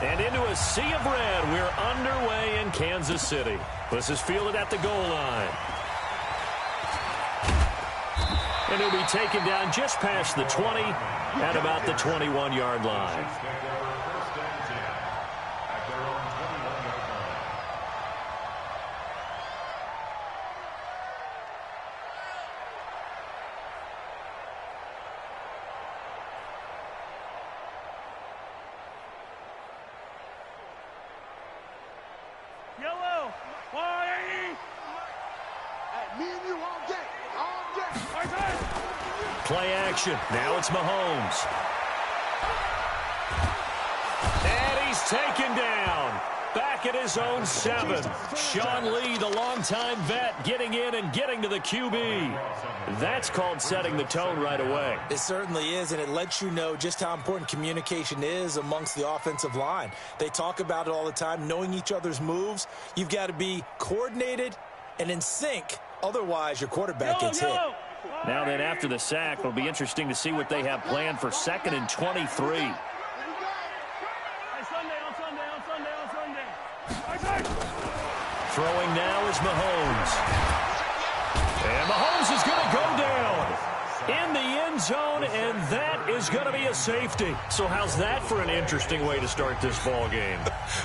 And into a sea of red, we're underway in Kansas City. This is fielded at the goal line. And he'll be taken down just past the 20 at about the 21-yard line. Yellow, why? Me and you all day, all day. Play action. Now it's Mahomes. And he's taken down. Back at his own 7. Sean Lee, the longtime vet, getting in and getting to the QB. That's called setting the tone right away. It certainly is, and it lets you know just how important communication is amongst the offensive line. They talk about it all the time, knowing each other's moves. You've got to be coordinated and in sync. Otherwise, your quarterback gets hit. Now then, after the sack, it'll be interesting to see what they have planned for 2nd and 23. Throwing now is Mahomes. And Mahomes is going to go down in the end zone, and that is going to be a safety. So how's that for an interesting way to start this ball game?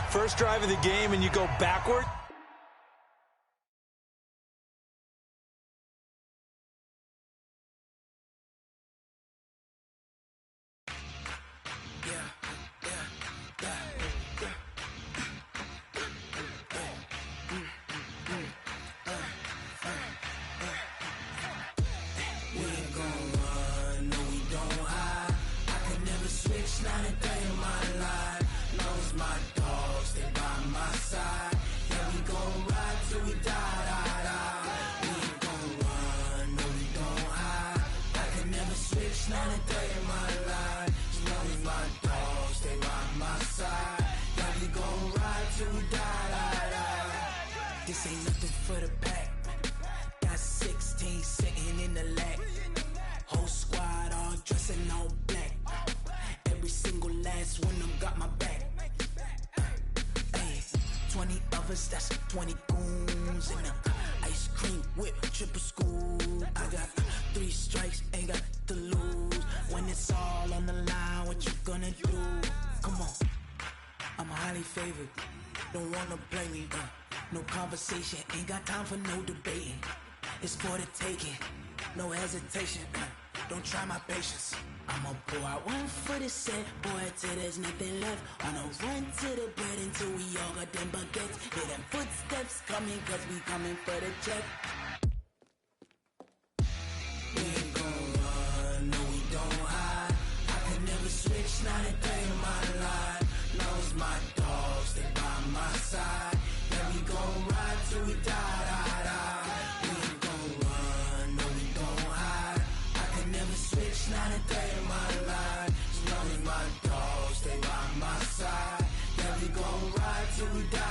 First drive of the game, and you go backward. This ain't nothing for the pack. Got 16 sitting in the lap. Whole squad all dressing all black. Every single last one of them got my back. Hey, 20 of us, that's 20 goons. And ice cream whip, triple scoop. I got 3 strikes, ain't got to lose. When it's all on the line, what you gonna do? Come on, I'm highly favored. Don't wanna play me, no conversation, ain't got time for no debating. It's for the taking, no hesitation. Don't try my patience. I'ma pour out one for the set, boy, till there's nothing left. On a run to the bread until we all got them baguettes. Hear them footsteps coming, cause we coming for the check. We ain't gon' run, no we don't hide. I can never switch, not a day in my life. Knows my dogs, they by my side. Yeah, we gon' ride till we die. We ain't gon' run, no we don't hide. I can never switch, not a day in my life. As long as my dogs stay by my side. Yeah, we gon' ride till we die.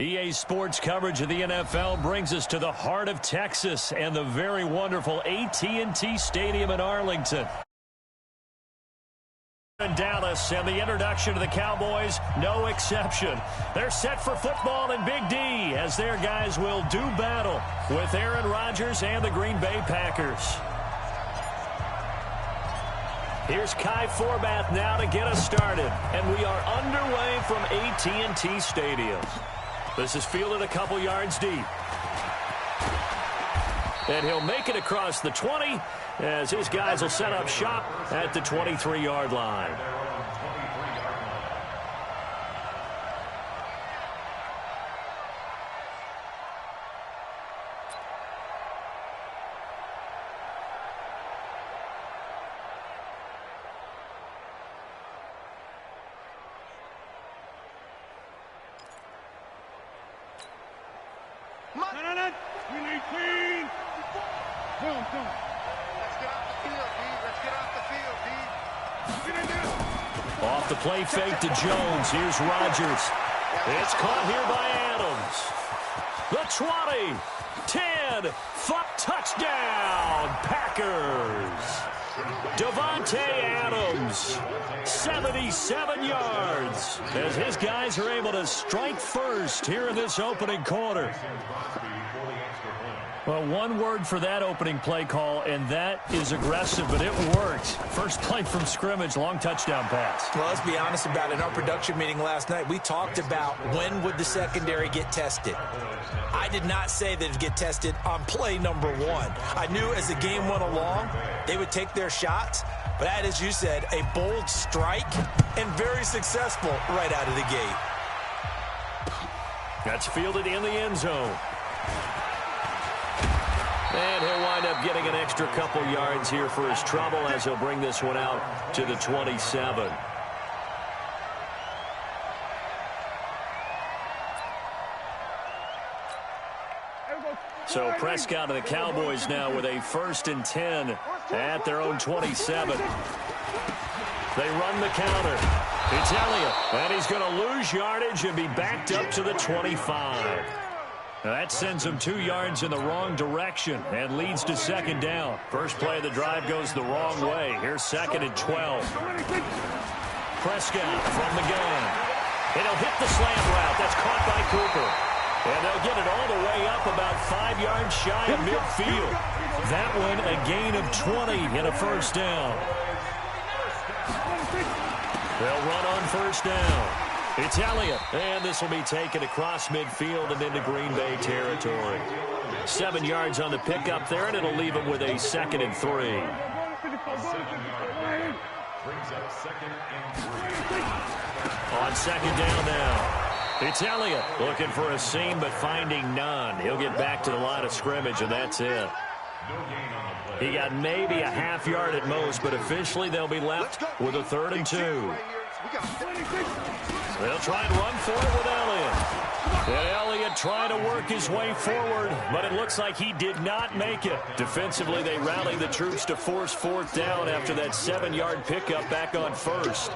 EA Sports coverage of the NFL brings us to the heart of Texas and the very wonderful AT&T Stadium in Arlington. In Dallas, and the introduction to the Cowboys, no exception. They're set for football in Big D as their guys will do battle with Aaron Rodgers and the Green Bay Packers. Here's Kai Forbath now to get us started, and we are underway from AT&T Stadium. This is fielded a couple yards deep. And he'll make it across the 20 as his guys will set up shop at the 23-yard line. Off the play fake to Jones. Here's Rodgers. It's caught here by Adams. The 20, 10, touchdown, Packers. Davante Adams, 77 yards, as his guys are able to strike first here in this opening quarter. Well, one word for that opening play call, and that is aggressive, but it worked. First play from scrimmage, long touchdown pass. Well, let's be honest about it. In our production meeting last night, we talked about when would the secondary get tested. I did not say that it would get tested on play number one. I knew as the game went along, they would take their shots, but that, as you said, a bold strike and very successful right out of the gate. That's fielded in the end zone. And he'll wind up getting an extra couple yards here for his trouble as he'll bring this one out to the 27. So Prescott and the Cowboys now with a 1st and 10 at their own 27. They run the counter. It's Elliott, and he's going to lose yardage and be backed up to the 25. Now that sends him 2 yards in the wrong direction and leads to 2nd down. First play of the drive goes the wrong way. Here's 2nd and 12. Prescott from the gun. And he'll hit the slant route. That's caught by Cooper. And they'll get it all the way up about 5 yards shy of midfield. That one a gain of 20 and a 1st down. They'll run on 1st down. It's Elliott, and this will be taken across midfield and into Green Bay territory. 7 yards on the pickup there, and it'll leave him with a 2nd and 3. On 2nd down now. It's Elliott looking for a seam but finding none. He'll get back to the line of scrimmage, and that's it. He got maybe a half yard at most, but officially they'll be left with a 3rd and 2. They'll try and run for it with Elliott. And Elliott trying to work his way forward, but it looks like he did not make it. Defensively, they rallied the troops to force 4th down after that 7-yard pickup back on 1st.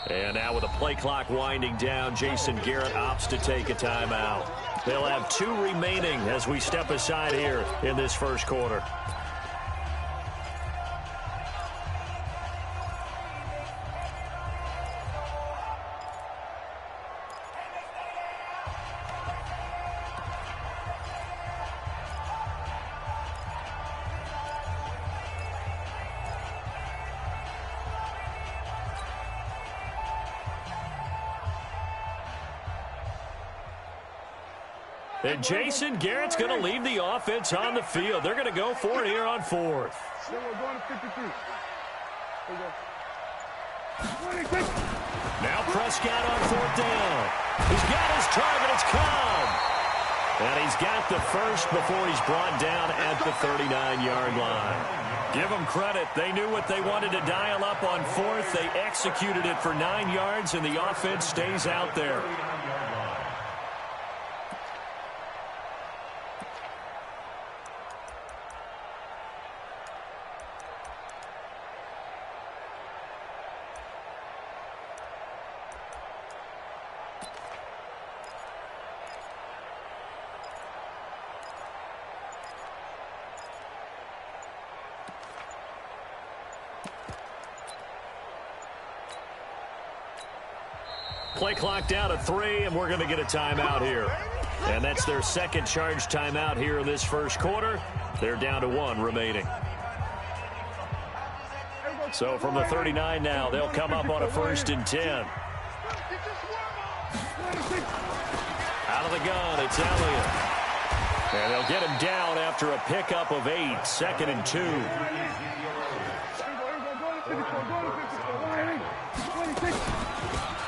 And now with the play clock winding down, Jason Garrett opts to take a timeout. They'll have 2 remaining as we step aside here in this 1st quarter. And Jason Garrett's going to leave the offense on the field. They're going to go for it here on 4th. Now Prescott on 4th down. He's got his target. It's Cobb. And he's got the first before he's brought down at the 39-yard line. Give them credit. They knew what they wanted to dial up on fourth. They executed it for 9 yards, and the offense stays out there. Play clock down at 3, and we're going to get a timeout here. And that's their second charge timeout here in this first quarter. They're down to 1 remaining. So from the 39 now, they'll come up on a 1st and 10. Out of the gun, it's Elliott. And they'll get him down after a pickup of 8, 2nd and 2.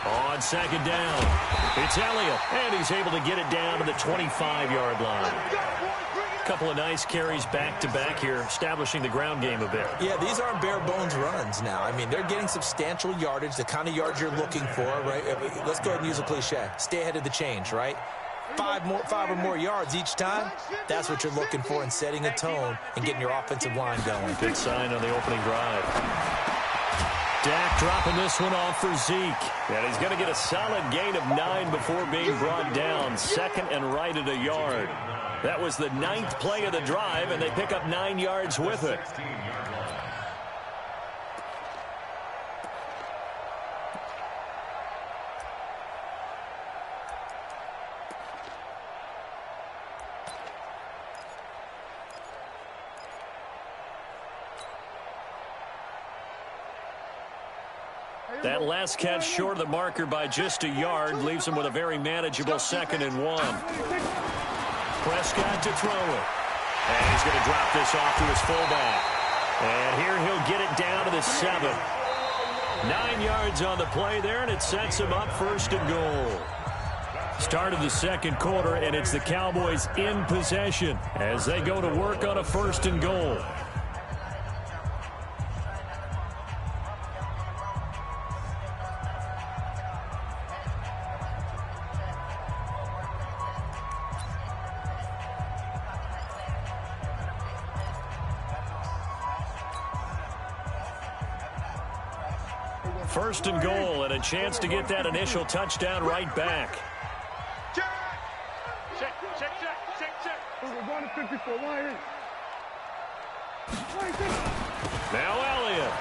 On 2nd down, it's Elliott, and he's able to get it down to the 25-yard line. A couple of nice carries back-to-back here, establishing the ground game a bit. Yeah, these aren't bare-bones runs now. I mean, they're getting substantial yardage, the kind of yards you're looking for, right? Let's go ahead and use a cliche. Stay ahead of the change, right? 5 or more yards each time, that's what you're looking for in setting a tone and getting your offensive line going. Good sign on the opening drive. Dak dropping this one off for Zeke. And he's going to get a solid gain of 9 before being brought down. 2nd and right at a yard. That was the 9th play of the drive, and they pick up 9 yards with it. That last catch short of the marker by just a yard leaves him with a very manageable 2nd and 1. Prescott to throw it. And he's going to drop this off to his fullback. And here he'll get it down to the 7. 9 yards on the play there, and it sets him up 1st and goal. Start of the second quarter, and it's the Cowboys in possession as they go to work on a 1st and goal. First and goal, and a chance to get that initial touchdown right back. Check. We're going to 54. Now Elliott.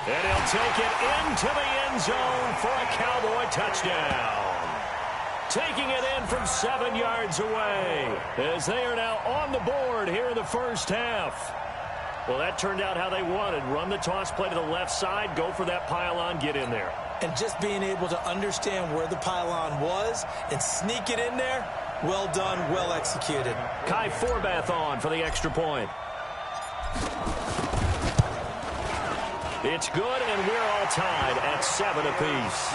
And he'll take it into the end zone for a Cowboy touchdown. Taking it in from 7 yards away as they are now on the board here in the first half. Well, that turned out how they wanted. Run the toss play to the left side, go for that pylon, get in there. And just being able to understand where the pylon was and sneak it in there, well done, well executed. Kai Forbath on for the extra point. It's good, and we're all tied at 7 apiece.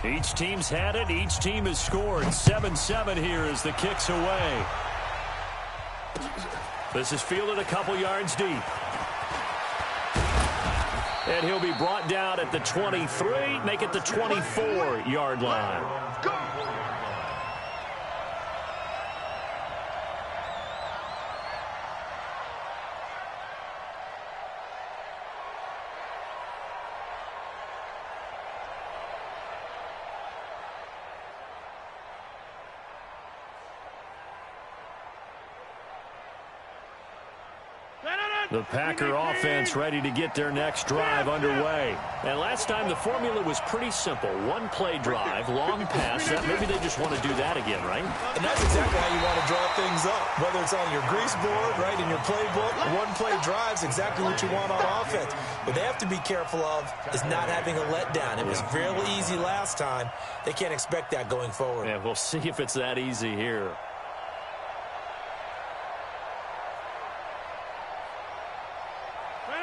Each team's had it. Each team has scored. 7-7 here as the kick's away. This is fielded a couple yards deep. And he'll be brought down at the 23, make it the 24-yard line. The Packer offense ready to get their next drive underway. And last time the formula was pretty simple. One-play drive, long pass. Maybe they just want to do that again, right? And that's exactly how you want to draw things up. Whether it's on your grease board, right, in your playbook, one-play drive's exactly what you want on offense. What they have to be careful of is not having a letdown. It was real easy last time. They can't expect that going forward. Yeah, we'll see if it's that easy here.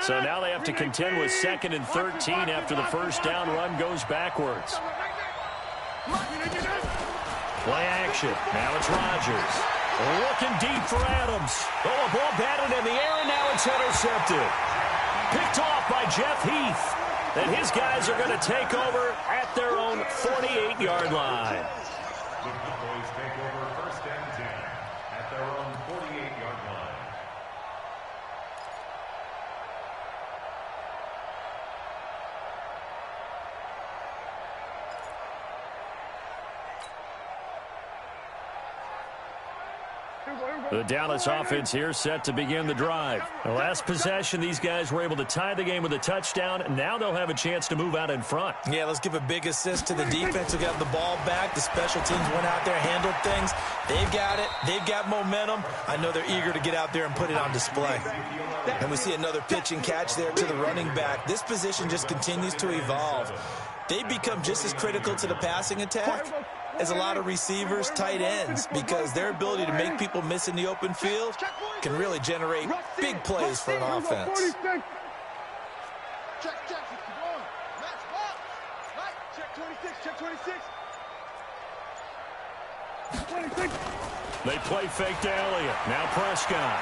So now they have to contend with 2nd and 13 after the first down run goes backwards. Play action. Now it's Rodgers. Looking deep for Adams. Oh, a ball batted in the air, and now it's intercepted. Picked off by Jeff Heath. And his guys are going to take over at their own 48-yard line. The Cowboys take over 1st and 10 at their own 48-yard line. The Dallas offense here set to begin the drive. The last possession, these guys were able to tie the game with a touchdown. Now they'll have a chance to move out in front. Yeah, let's give a big assist to the defense who got the ball back. The special teams went out there, handled things. They've got it. They've got momentum. I know they're eager to get out there and put it on display. And we see another pitch and catch there to the running back. This position just continues to evolve. They become just as critical to the passing attack as a lot of receivers, tight ends, because their ability to make people miss in the open field can really generate big plays for an offense. Check, keep going. Max, check 26, check 26. 26. They play fake to Elliott. Now Prescott.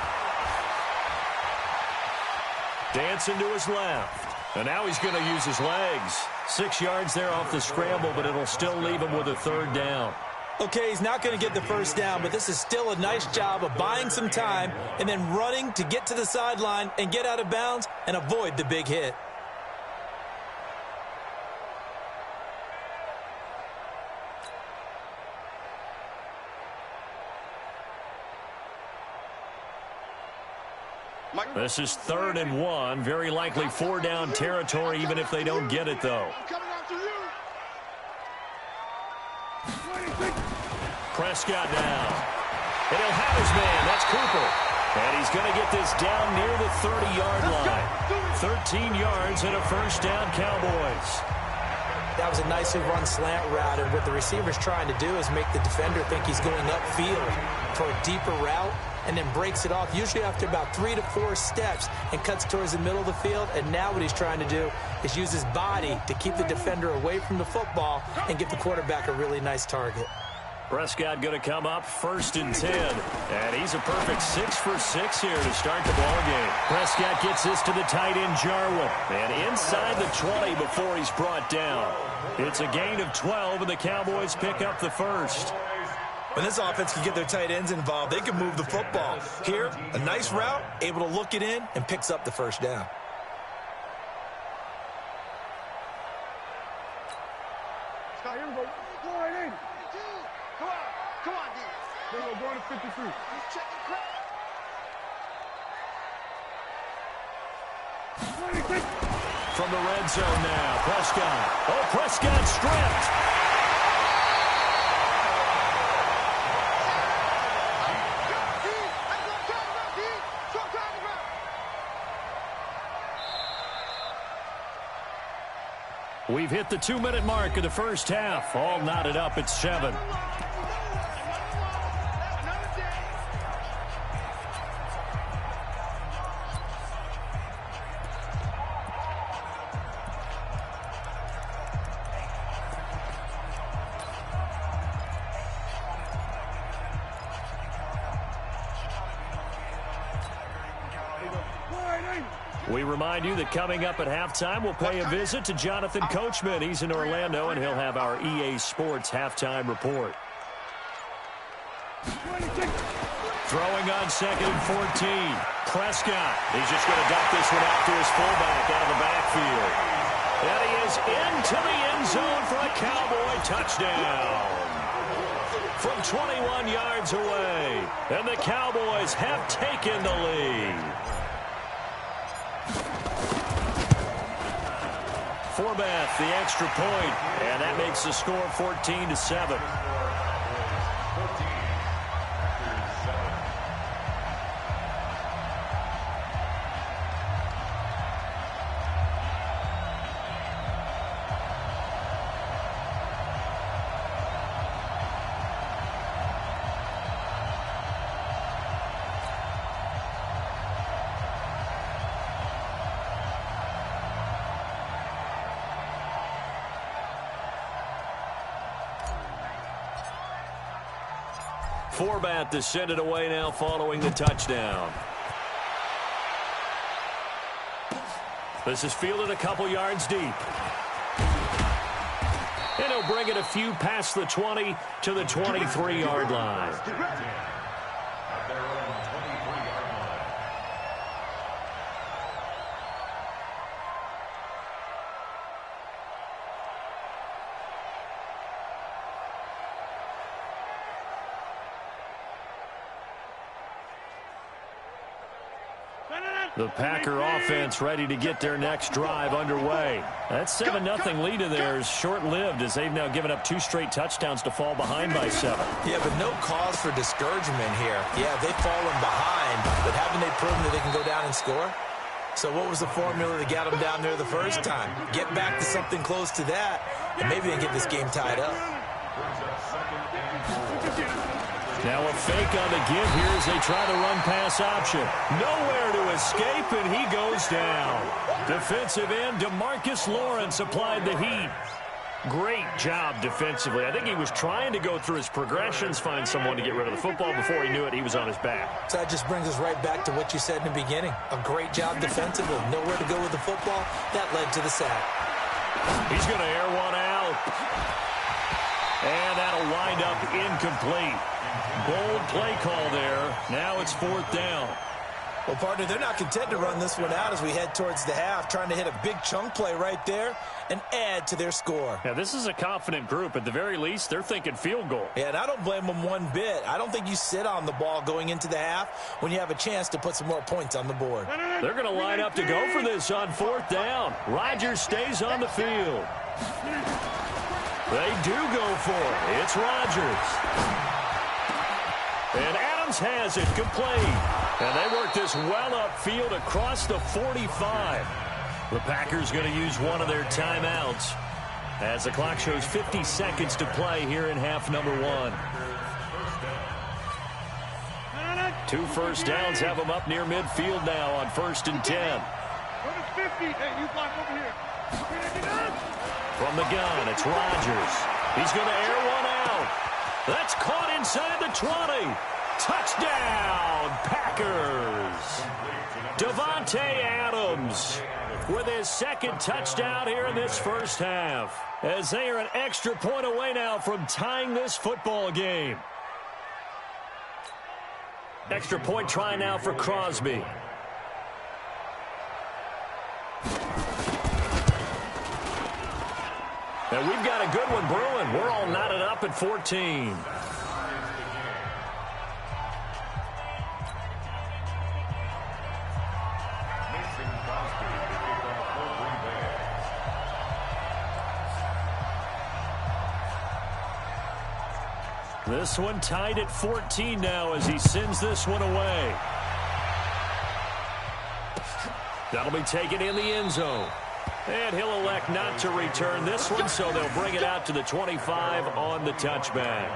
Dancing to his left. And now he's going to use his legs. 6 yards there off the scramble, but it'll still leave him with a 3rd down. Okay, he's not going to get the first down, but this is still a nice job of buying some time and then running to get to the sideline and get out of bounds and avoid the big hit. This is 3rd and 1. Very likely 4-down territory, even if they don't get it, though. Coming after you. Prescott down. And he'll have his man. That's Cooper. And he's going to get this down near the 30-yard line. 13 yards and a 1st down, Cowboys. That was a nicely run slant route, and what the receiver's trying to do is make the defender think he's going upfield for a deeper route and then breaks it off, usually after about 3 to 4 steps, and cuts towards the middle of the field. And now what he's trying to do is use his body to keep the defender away from the football and give the quarterback a really nice target. Prescott going to come up 1st and 10. And he's a perfect 6 for 6 here to start the ball game. Prescott gets this to the tight end, Jarwin. And inside the 20 before he's brought down. It's a gain of 12, and the Cowboys pick up the 1st. When this offense can get their tight ends involved, they can move the football. Here, a nice route, able to look it in, and picks up the 1st down. Scott, here we go. Go right in. Come on, D. Here we go, going to 53. Check the crowd. 26. From the red zone now, Prescott. Oh, Prescott stripped. We've hit the 2-minute mark of the first half. All knotted up at 7. We remind you that coming up at halftime, we'll pay a visit to Jonathan Coachman. He's in Orlando, and he'll have our EA Sports halftime report. Throwing on 2nd and 14. Prescott. He's just going to dump this one out to his fullback out of the backfield. And he is into the end zone for a Cowboy touchdown. From 21 yards away. And the Cowboys have taken the lead. Forbath, the extra point, and that makes the score 14-7. Forbath to send it away now following the touchdown. This is fielded a couple yards deep. And he'll bring it a few past the 20 to the 23-yard line. The Packer offense ready to get their next drive underway. That 7-0 lead of theirs short-lived as they've now given up 2 straight touchdowns to fall behind by 7. Yeah, but no cause for discouragement here. Yeah, they've fallen behind, but haven't they proven that they can go down and score? So what was the formula that got them down there the first time? Get back to something close to that, and maybe they can get this game tied up. Now a fake on the give here as they try the run-pass option. Nowhere to escape, and he goes down. Defensive end DeMarcus Lawrence applied the heat. Great job defensively. I think he was trying to go through his progressions, find someone to get rid of the football. Before he knew it, he was on his back. So that just brings us right back to what you said in the beginning. A great job defensively. Nowhere to go with the football. That led to the sack. He's going to air one out. And that'll wind up incomplete. Bold play call there. Now it's 4th down. Well, partner, they're not content to run this one out as we head towards the half, trying to hit a big chunk play right there and add to their score. Yeah, this is a confident group. At the very least, they're thinking field goal. Yeah, and I don't blame them one bit. I don't think you sit on the ball going into the half when you have a chance to put some more points on the board. They're going to line up to go for this on 4th down. Rodgers stays on the field. They do go for it. It's Rodgers. And Adams has it complete. And they work this well upfield across the 45. The Packers going to use one of their timeouts as the clock shows 50 seconds to play here in half number 1. 2 first downs have them up near midfield now on 1st and 10. From the gun, it's Rodgers. He's going to air one out. That's caught inside the 20. Touchdown, Packers. Davante Adams with his 2nd touchdown here in this first half, as they are an extra point away now from tying this football game. Extra point try now for Crosby. And we've got a good one brewing. We're all knotted up at 14. This one tied at 14 now as he sends this one away. That'll be taken in the end zone. And he'll elect not to return this one, so they'll bring it out to the 25 on the touchback.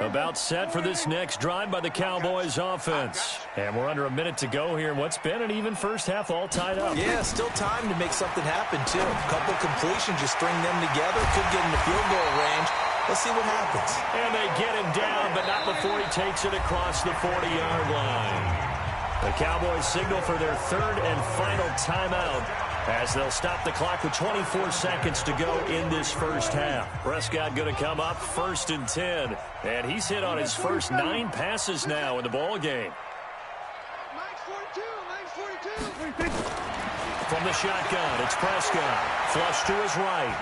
About set for this next drive by the Cowboys offense. And we're under a minute to go here in what's been an even first half, all tied up. Yeah, still time to make something happen, too. A couple completions, just string them together. Could get in the field goal range. Let's see what happens. And they get him down, but not before he takes it across the 40-yard line. The Cowboys signal for their 3rd and final timeout as they'll stop the clock with 24 seconds to go in this first half. Prescott going to come up 1st and 10, and he's hit on his first 9 passes now in the ball game. From the shotgun, it's Prescott. Flush to his right.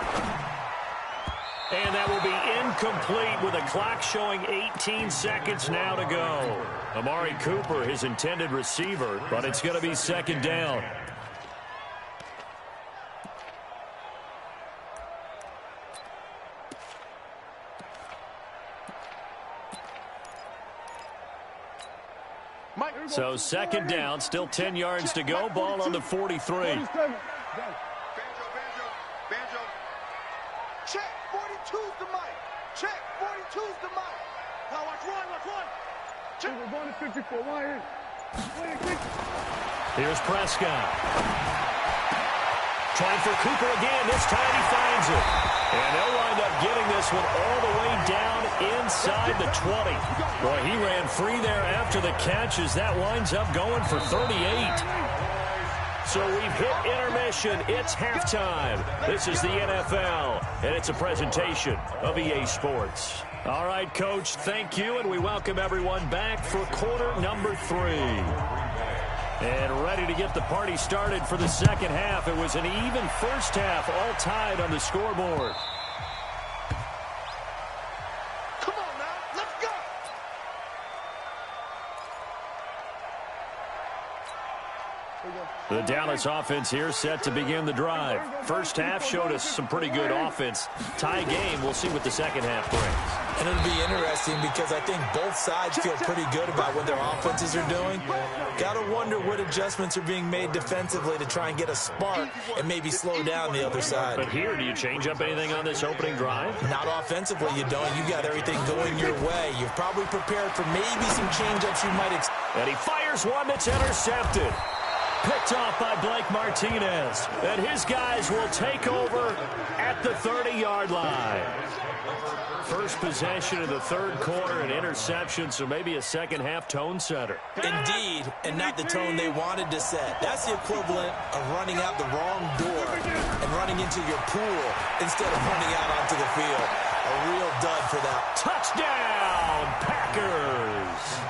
And that will be incomplete with a clock showing 18 seconds now to go. Amari Cooper, his intended receiver, but it's going to be second down. So second down, still 10 yards to go. Ball on the 43. Check, 42's the mic. Check, 42's the mic. Now watch one. Check. We're going to 54. Why in? Here's Prescott. Trying for Cooper again. This time he finds it. And they'll wind up getting this one all the way down inside the 20. Boy, he ran free there after the catch as that winds up going for 38. So we've hit intermission. It's halftime. This is the NFL, and it's a presentation of EA Sports. All right, Coach, thank you, and we welcome everyone back for quarter number 3. And ready to get the party started for the second half. It was an even first half, all tied on the scoreboard. Come on now, let's go. The Dallas offense here set to begin the drive. First half showed us some pretty good offense. Tie game, we'll see what the second half brings. And it'll be interesting because I think both sides feel pretty good about what their offenses are doing. Got to wonder what adjustments are being made defensively to try and get a spark and maybe slow down the other side. But here, do you change up anything on this opening drive? Not offensively, you don't. You got everything going your way. You've probably prepared for maybe some change-ups you might expect. And he fires one that's intercepted. Picked off by Blake Martinez. And his guys will take over at the 30-yard line. First possession of the third quarter, an interception, so maybe a second-half tone setter. Indeed, and not the tone they wanted to set. That's the equivalent of running out the wrong door and running into your pool instead of running out onto the field. A real dud for that. Touchdown, Packers!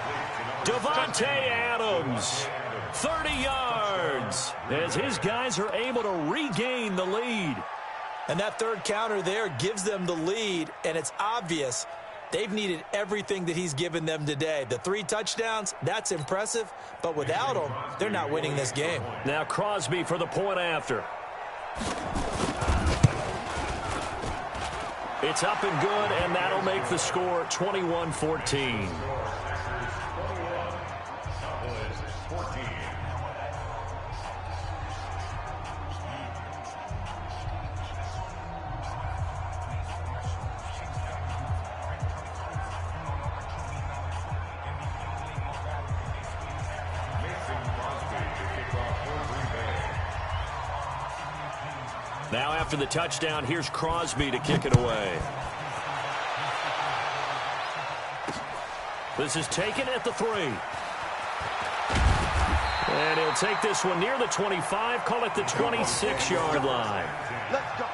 Devontae Adams, 30 yards, as his guys are able to regain the lead. And that third counter there gives them the lead, and it's obvious they've needed everything that he's given them today. The 3 touchdowns, that's impressive, but without him, they're not winning this game. Now Crosby for the point after. It's up and good, and that'll make the score 21-14. Now after the touchdown, here's Crosby to kick it away. This is taken at the 3. And he'll take this one near the 25, call it the 26-yard line. Let's go.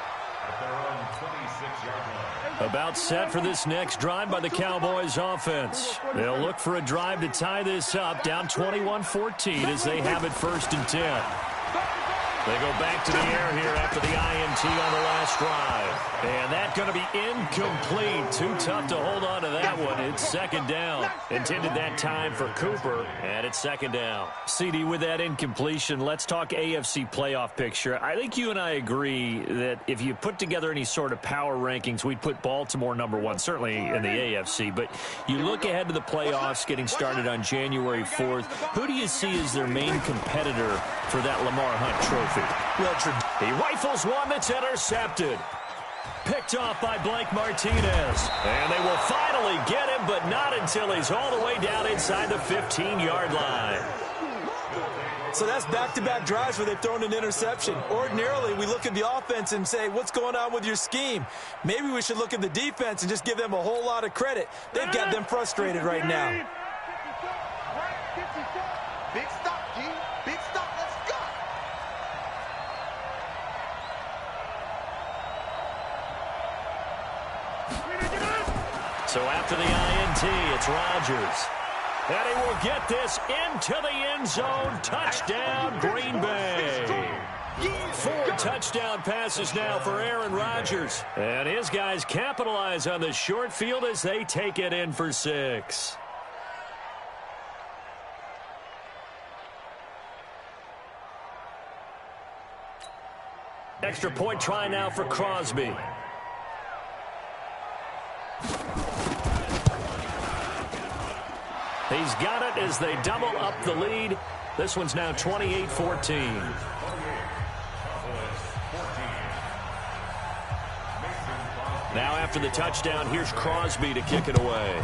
About set for this next drive by the Cowboys offense. They'll look for a drive to tie this up, down 21-14 as they have it 1st and 10. They go back to the air here after the INT on the last drive. And that's going to be incomplete. Too tough to hold on to that one. It's second down. Intended that time for Cooper, and it's second down. CD, with that incompletion, let's talk AFC playoff picture. I think you and I agree that if you put together any sort of power rankings, we'd put Baltimore #1, certainly in the AFC. But you look ahead to the playoffs getting started on January 4th. Who do you see as their main competitor for that Lamar Hunt trophy? He rifles one that's intercepted. Picked off by Blake Martinez. And they will finally get him, but not until he's all the way down inside the 15-yard line. So that's back-to-back drives where they've thrown an interception. Ordinarily, we look at the offense and say, what's going on with your scheme? Maybe we should look at the defense and just give them a whole lot of credit. They've got them frustrated right now. Big stop, G. Big stop. Let's go. So after the INT, it's Rodgers. And he will get this into the end zone. Touchdown, Green Bay. 4 touchdown passes now for Aaron Rodgers. And his guys capitalize on the short field as they take it in for 6. Extra point try now for Crosby. He's got it as they double up the lead. This one's now 28-14. Now after the touchdown, here's Crosby to kick it away.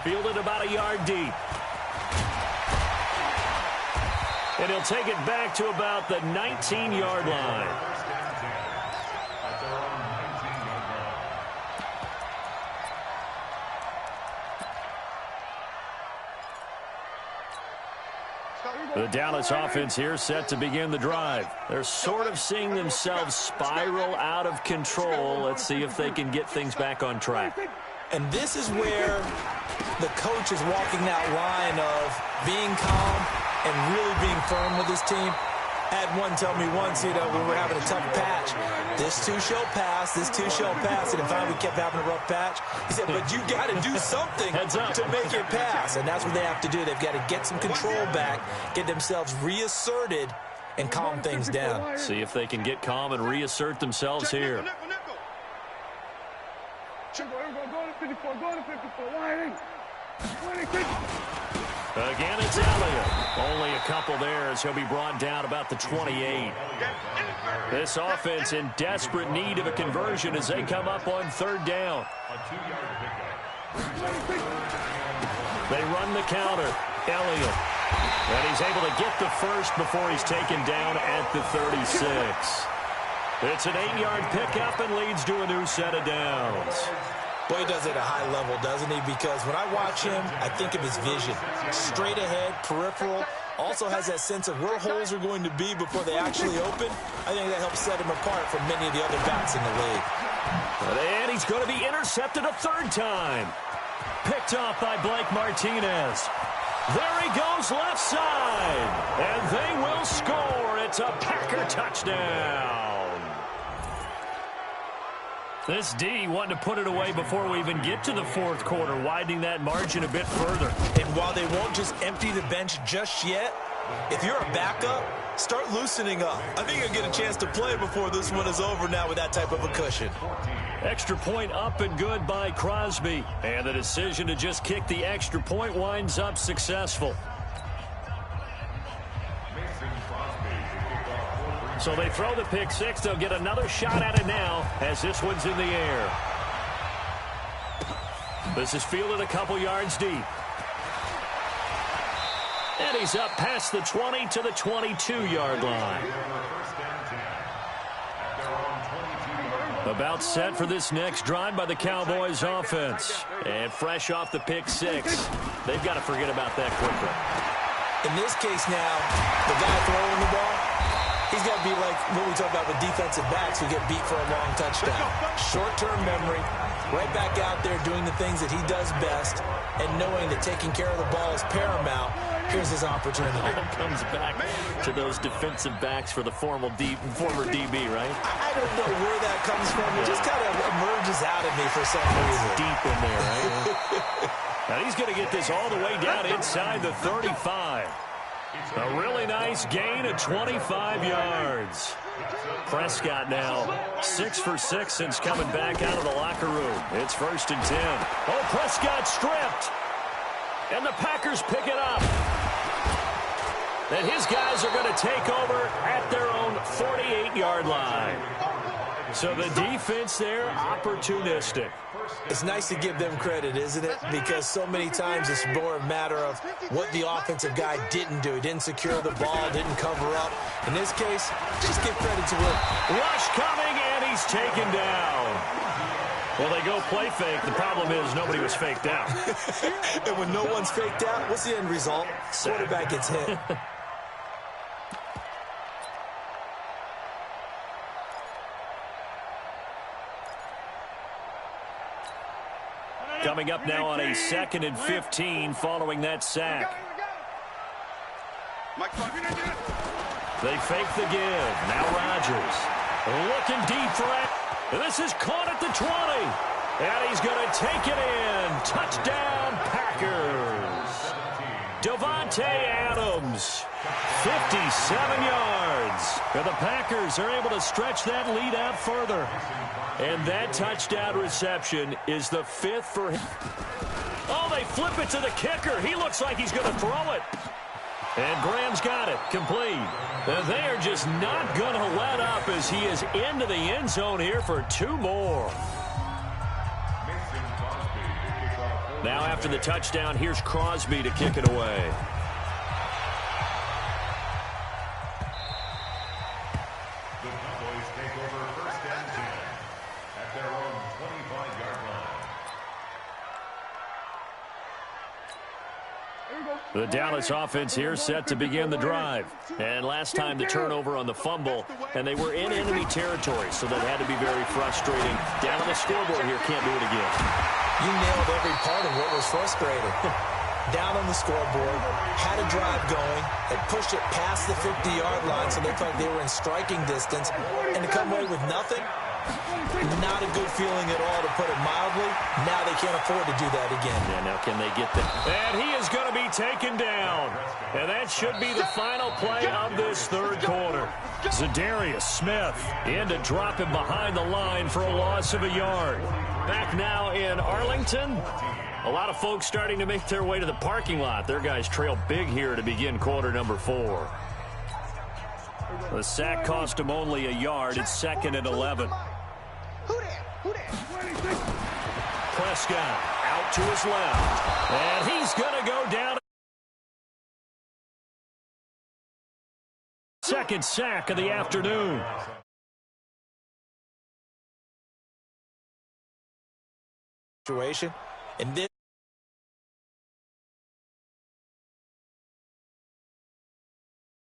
Fielded about a yard deep. And he'll take it back to about the 19-yard line. The Dallas offense here set to begin the drive. They're sort of seeing themselves spiral out of control. Let's see if they can get things back on track. And this is where the coach is walking that line of being calm and really being firm with his team. I had one tell me once, we were having a tough patch. This too shall pass, this too shall pass. And finally we kept having a rough patch. He said, but you got to do something to make it pass. And that's what they have to do. They've got to get some control back, get themselves reasserted, and calm things down. See if they can get calm and reassert themselves here. Again, it's Elliott. Only a couple there as he'll be brought down about the 28. This offense in desperate need of a conversion as they come up on 3rd down. They run the counter. Elliott. And he's able to get the first before he's taken down at the 36. It's an 8-yard pickup and leads to a new set of downs. Boy, he does it at a high level, doesn't he? Because when I watch him, I think of his vision. Straight ahead, peripheral. Also has that sense of where holes are going to be before they actually open. I think that helps set him apart from many of the other backs in the league. And he's going to be intercepted a 3rd time. Picked off by Blake Martinez. There he goes left side. And they will score. It's a Packer touchdown. This D wanting to put it away before we even get to the 4th quarter, widening that margin a bit further. And while they won't just empty the bench just yet, if you're a backup, start loosening up. I think you'll get a chance to play before this one is over now with that type of a cushion. Extra point up and good by Crosby. And the decision to just kick the extra point winds up successful. So they throw the pick 6. They'll get another shot at it now as this one's in the air. This is fielded a couple yards deep. And he's up past the 20 to the 22-yard line. About set for this next drive by the Cowboys offense. And fresh off the pick 6. They've got to forget about that quickly. In this case now, the guy throwing the ball, he's got to be like what we talk about with defensive backs who get beat for a long touchdown. Short-term memory, right back out there doing the things that he does best, and knowing that taking care of the ball is paramount. Here's his opportunity. Comes back to those defensive backs for the former DB, right? I don't know where that comes from. It just kind of emerges out of me for some reason. Deep in there, right? And he's going to get this all the way down inside the 35. A really nice gain of 25 yards. Prescott now 6 for 6 since coming back out of the locker room. It's 1st and 10. Oh, Prescott stripped. And the Packers pick it up. And his guys are going to take over at their own 48-yard line. So the defense there, opportunistic. It's nice to give them credit, isn't it? Because so many times it's more a matter of what the offensive guy didn't do. He didn't secure the ball, didn't cover up. In this case, just give credit to him. Rush coming, and he's taken down. Well, they go play fake. The problem is nobody was faked out. And when no one's faked out, what's the end result? Quarterback gets hit. Coming up now on a 2nd and 15 following that sack. They fake the give. Now Rodgers looking deep for it. This is caught at the 20. And he's going to take it in. Touchdown, Packers. Davante Adams, 57 yards. And the Packers are able to stretch that lead out further. And that touchdown reception is the 5th for him. Oh, they flip it to the kicker. He looks like he's going to throw it. And Graham's got it. Complete. And they are just not going to let up as he is into the end zone here for 2 more. Now after the touchdown, here's Crosby to kick it away. The Cowboys take over 1st and 10 at their own 25-yard line. The Dallas offense here set to begin the drive. And last time the turnover on the fumble, and they were in enemy territory, so that had to be very frustrating. Down on the scoreboard here, can't do it again. You nailed every part of what was frustrating. Down on the scoreboard, had a drive going, had pushed it past the 50-yard line, so they thought they were in striking distance, and to come away with nothing, not a good feeling at all, to put it mildly. Now they can't afford to do that again. Yeah, now can they get that? And he is going to be taken down. And that should be the final play of this 3rd quarter. Zadarius Smith in to drop him behind the line for a loss of a yard. Back now in Arlington. A lot of folks starting to make their way to the parking lot. Their guys trail big here to begin quarter number 4. The sack cost him only a yard. It's 2nd and 11. Prescott out to his left. And he's going to go down. 2nd sack of the afternoon. Situation. And this